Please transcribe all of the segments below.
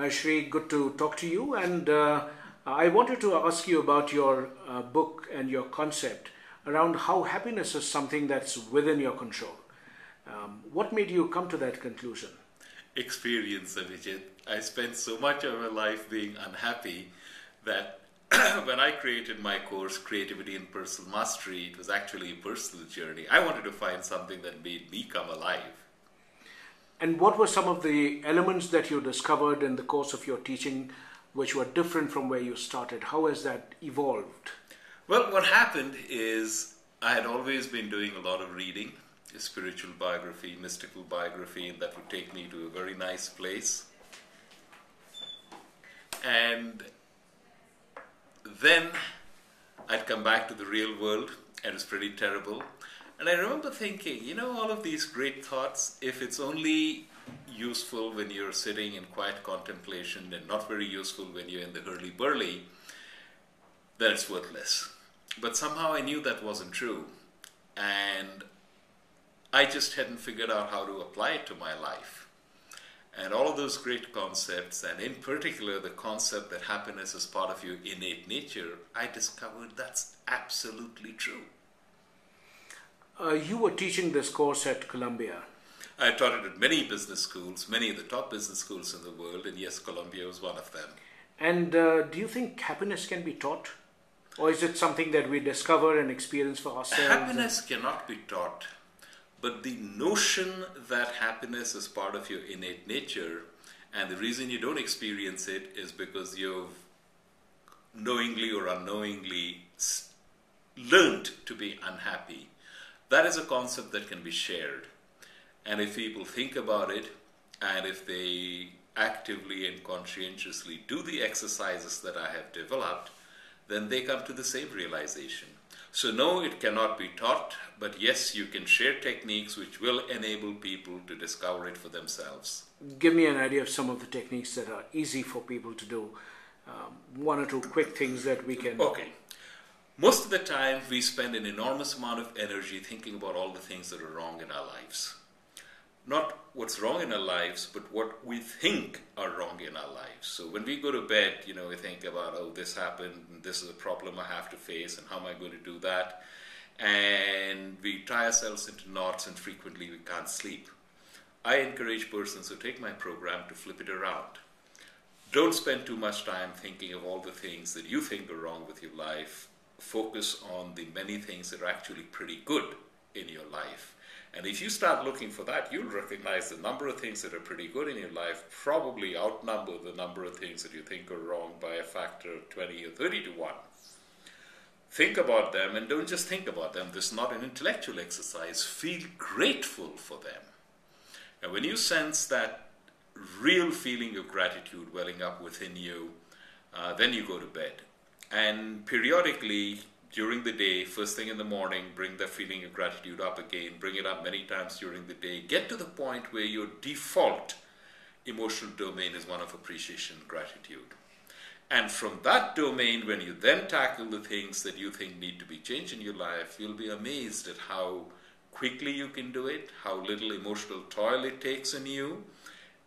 Shri, good to talk to you. And I wanted to ask you about your book and your concept around how happiness is something that's within your control. What made you come to that conclusion? Experience, Abhijit. I spent so much of my life being unhappy that when I created my course, Creativity and Personal Mastery, it was actually a personal journey. I wanted to find something that made me come alive. And what were some of the elements that you discovered in the course of your teaching which were different from where you started? How has that evolved? Well, what happened is I had always been doing a lot of reading, spiritual biography, mystical biography, and that would take me to a very nice place. And then I'd come back to the real world, and it was pretty terrible. And I remember thinking, all of these great thoughts, if it's only useful when you're sitting in quiet contemplation and not very useful when you're in the hurly-burly, then it's worthless. But somehow I knew that wasn't true. And I just hadn't figured out how to apply it to my life. And all of those great concepts, and in particular the concept that happiness is part of your innate nature, I discovered that's absolutely true. You were teaching this course at Columbia. I taught it at many business schools, many of the top business schools in the world, and yes, Columbia was one of them. And do you think happiness can be taught? Or is it something that we discover and experience for ourselves? Happiness cannot be taught, but the notion that happiness is part of your innate nature, and the reason you don't experience it is because you've knowingly or unknowingly learned to be unhappy. That is a concept that can be shared. And if people think about it, and if they actively and conscientiously do the exercises that I have developed, then they come to the same realization. So no, it cannot be taught, but yes, you can share techniques which will enable people to discover it for themselves. Give me an idea of some of the techniques that are easy for people to do. One or two quick things that we can... Okay. Most of the time, we spend an enormous amount of energy thinking about all the things that are wrong in our lives. Not what's wrong in our lives, but what we think are wrong in our lives. So when we go to bed, we think about, oh, this happened, and this is a problem I have to face, and how am I going to do that? And we tie ourselves into knots, and frequently we can't sleep. I encourage persons who take my program to flip it around. Don't spend too much time thinking of all the things that you think are wrong with your life. Focus on the many things that are actually pretty good in your life. And if you start looking for that, you'll recognize the number of things that are pretty good in your life probably outnumber the number of things that you think are wrong by a factor of 20 or 30 to 1. Think about them, and don't just think about them. This is not an intellectual exercise. Feel grateful for them. And when you sense that real feeling of gratitude welling up within you, then you go to bed. And periodically, during the day, first thing in the morning, bring that feeling of gratitude up again, bring it up many times during the day. Get to the point where your default emotional domain is one of appreciation and gratitude. And from that domain, when you then tackle the things that you think need to be changed in your life, you'll be amazed at how quickly you can do it, how little emotional toil it takes in you,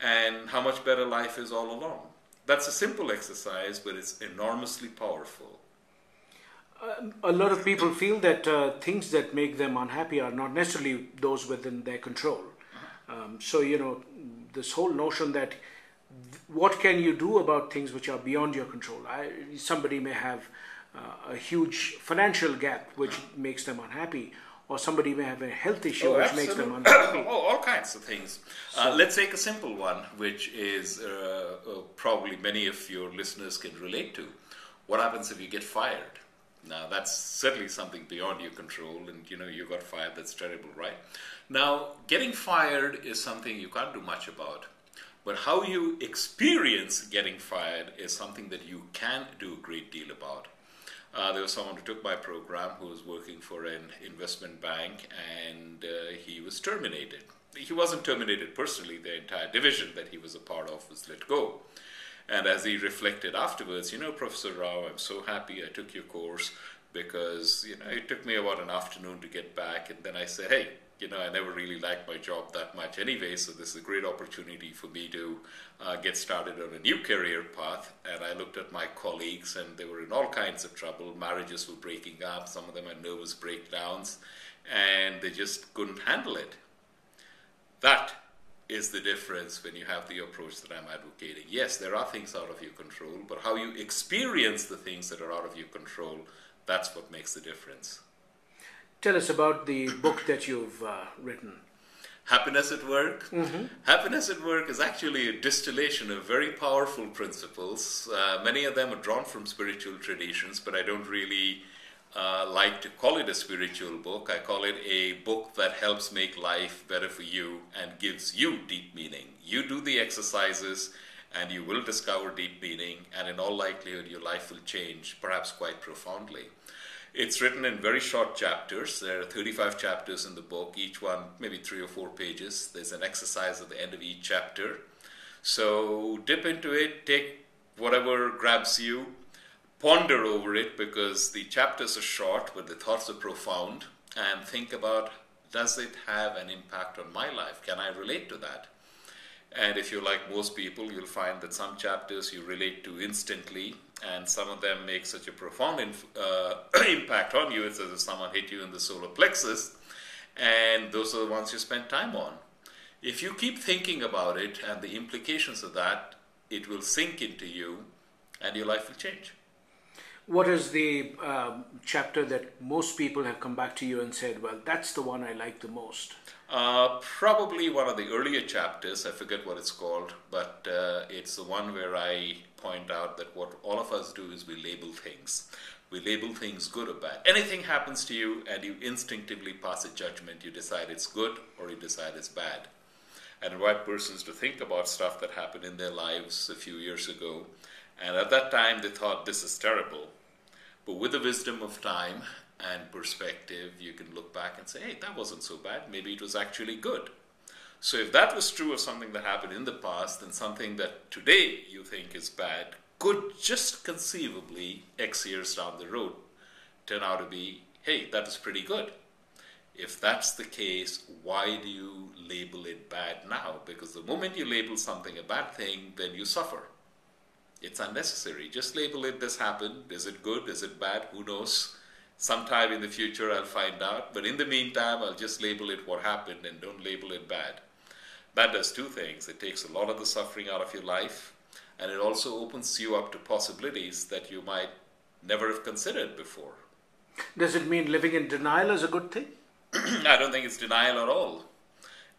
and how much better life is all along. That's a simple exercise, but it's enormously powerful. A lot of people feel that things that make them unhappy are not necessarily those within their control. So, this whole notion that what can you do about things which are beyond your control? Somebody may have a huge financial gap which makes them unhappy, or somebody may have a health issue which makes them unhappy. All kinds of things. Let's take a simple one, which is probably many of your listeners can relate to. What happens if you get fired? Now, that's certainly something beyond your control, and you got fired, that's terrible, right? Now, getting fired is something you can't do much about, but how you experience getting fired is something that you can do a great deal about. There was someone who took my program who was working for an investment bank, and he was terminated. He wasn't terminated personally, the entire division that he was a part of was let go. And as he reflected afterwards, Professor Rao, I'm so happy I took your course because, it took me about an afternoon to get back. And then I said, hey, I never really liked my job that much anyway, so this is a great opportunity for me to get started on a new career path. And I looked at my colleagues, and they were in all kinds of trouble. Marriages were breaking up, some of them had nervous breakdowns, and they just couldn't handle it. That is the difference when you have the approach that I'm advocating. Yes, there are things out of your control, but how you experience the things that are out of your control, that's what makes the difference. Tell us about the book that you've written. Happiness at Work. Mm-hmm. Happiness at Work is actually a distillation of very powerful principles. Many of them are drawn from spiritual traditions, but I don't really like to call it a spiritual book. I call it a book that helps make life better for you and gives you deep meaning. You do the exercises and you will discover deep meaning, and in all likelihood your life will change, perhaps quite profoundly. It's written in very short chapters. There are 35 chapters in the book, each one maybe 3 or 4 pages. There's an exercise at the end of each chapter. So dip into it, take whatever grabs you, ponder over it, because the chapters are short but the thoughts are profound, and think about, does it have an impact on my life? Can I relate to that? And if you're like most people, you'll find that some chapters you relate to instantly, and some of them make such a profound impact on you. It's as if someone hit you in the solar plexus, and those are the ones you spend time on. If you keep thinking about it and the implications of that, it will sink into you and your life will change. What is the chapter that most people have come back to you and said, well, that's the one I like the most? Probably one of the earlier chapters. I forget what it's called, but it's the one where I point out that what all of us do is we label things. We label things good or bad. Anything happens to you and you instinctively pass a judgment. You decide it's good or you decide it's bad. And invite persons to think about stuff that happened in their lives a few years ago. And at that time they thought, this is terrible. But with the wisdom of time and perspective, you can look back and say, hey, that wasn't so bad. Maybe it was actually good. So if that was true of something that happened in the past, then something that today you think is bad could just conceivably, X years down the road, turn out to be, hey, that is pretty good. If that's the case, why do you label it bad now? Because the moment you label something a bad thing, then you suffer. It's unnecessary. Just label it, this happened. Is it good? Is it bad? Who knows? Sometime in the future I'll find out. But in the meantime, I'll just label it what happened and don't label it bad. That does 2 things. It takes a lot of the suffering out of your life, and it also opens you up to possibilities that you might never have considered before. Does it mean living in denial is a good thing? I don't think it's denial at all.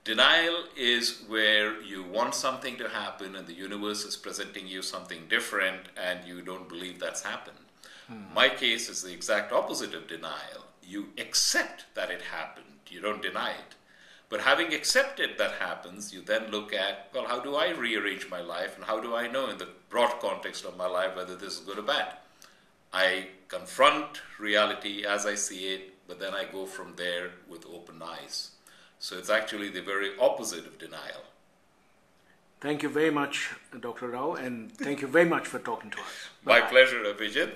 Denial is where you want something to happen and the universe is presenting you something different and you don't believe that's happened. My case is the exact opposite of denial. You accept that it happened. You don't deny it. But having accepted that happens, you then look at, well, how do I rearrange my life and how do I know in the broad context of my life whether this is good or bad? I confront reality as I see it, but then I go from there with open eyes. So it's actually the very opposite of denial. Thank you very much, Dr. Rao, and thank you very much for talking to us. My pleasure, Abhijit.